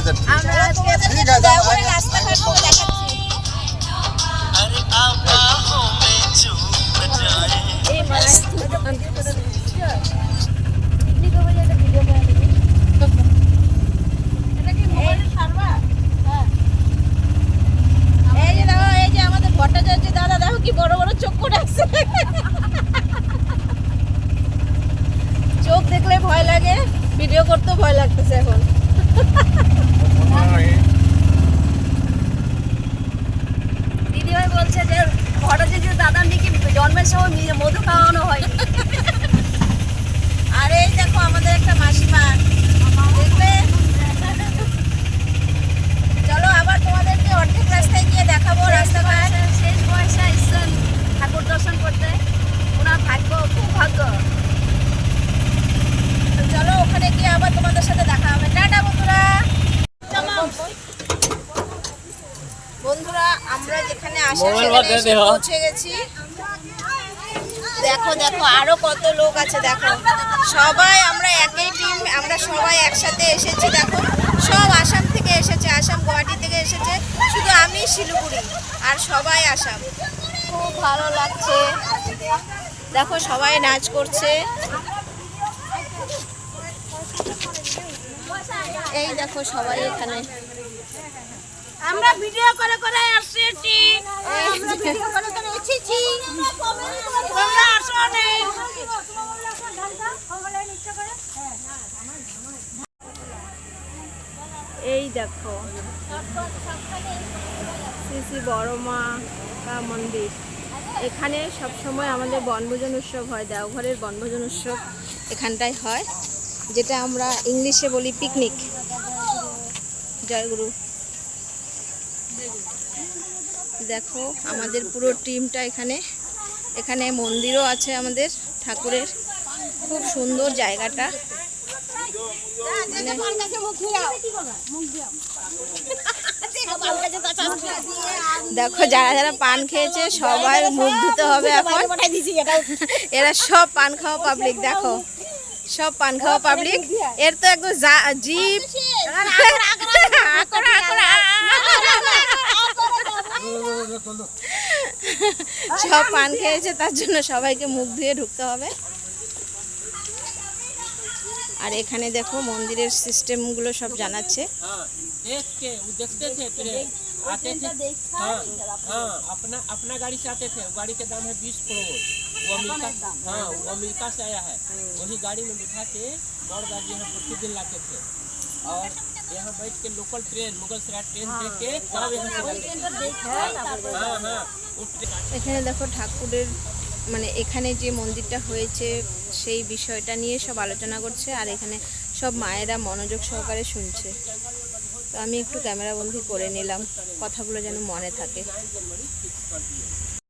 আমরা আজকে দেওঘরের রাস্তাঘাট করে দেখাচ্ছি। এই মাছ এই যে আমাদের ভট্টাচার্য দাদা দেখো কি বড় বড় চোখ করে আসছে। চোখ দেখলে ভয় লাগে, ভিডিও করতেও ভয় লাগতেছে এখন। দিদিভাই বলছে যে ভট্টাচার্য দাদার নাকি জন্মের সময় মধু খাওয়ানো হয়। আর এই দেখো আমাদের একটা মাসিমা, দেখবে। চলো আবার তোমাদেরকে অর্ধেক রাস্তায় গিয়ে দেখাবো রাস্তাঘাট। শেষ বয়সে আসছেন ঠাকুর দর্শন করতে, ওনার ভাগ্য, খুব ভাগ্য। চলো ওখানে গিয়ে আবার তোমাদের সাথে দেখা হবে। টাটা বন্ধুরা। বন্ধুরা আমরা যেখানে পৌঁছে গেছি। দেখো দেখো আরো কত লোক আছে, দেখো সবাই আমরা একই টিম, আমরা সবাই একসাথে এসেছি। দেখো সব আসাম থেকে এসেছে, আসাম গুয়াহাটি থেকে এসেছে, শুধু আমি শিলিগুড়ি আর সবাই আসাম। খুব ভালো লাগছে, দেখো সবাই নাচ করছে। এই দেখো সবাই এখানে, আমরা ভিডিও করে করে আসছি। আমরা ভিডিও করে করে এসেছি, তোমরা আসো না। এই দেখো শ্রী বড়মা মন্দির। এখানে সব সময় আমাদের বনভোজন উৎসব হয়, দেওঘরের বনভোজন উৎসব এখানটায় হয়, যেটা আমরা ইংলিশে বলি পিকনিক। জয়গুরু। দেখো আমাদের পুরো টিমটা এখানে, এখানে মন্দিরও আছে আমাদের ঠাকুরের, খুব সুন্দর জায়গাটা। দেখো যারা যারা পান খেয়েছে সবাই মুখ ধুতে হবে এখন। এরা সব পান খাওয়া পাবলিক, দেখো সব পান খাওয়া পাবলিক। এর তো একদম জিপ সব পান খেয়েছে, তার জন্য সবাইকে মুখ ধুয়ে ঢুকতে হবে। আর এখানে দেখো মন্দিরের সিস্টেমগুলো সব জানাচ্ছে। अपना गाड़ी से आते थे, गाड़ी के दाम है 20 करोड़। वो अमेरिका से आया है, वही गाड़ी में बिठा के गौड़गाजी यहाँ प्रतिदिन लाते थे, और यहाँ बैठ के लोकल ट्रेन मुगल सराय ट्रेन देके तब यहाँ से এখানে দেখো ঠাকুরের মানে এখানে যে মন্দিরটা হয়েছে সেই বিষয়টা নিয়ে সব আলোচনা করছে, আর এখানে সব মায়েরা মনোযোগ সহকারে শুনছে। তো আমি একটু ক্যামেরাবন্দি করে নিলাম, কথাগুলো যেন মনে থাকে।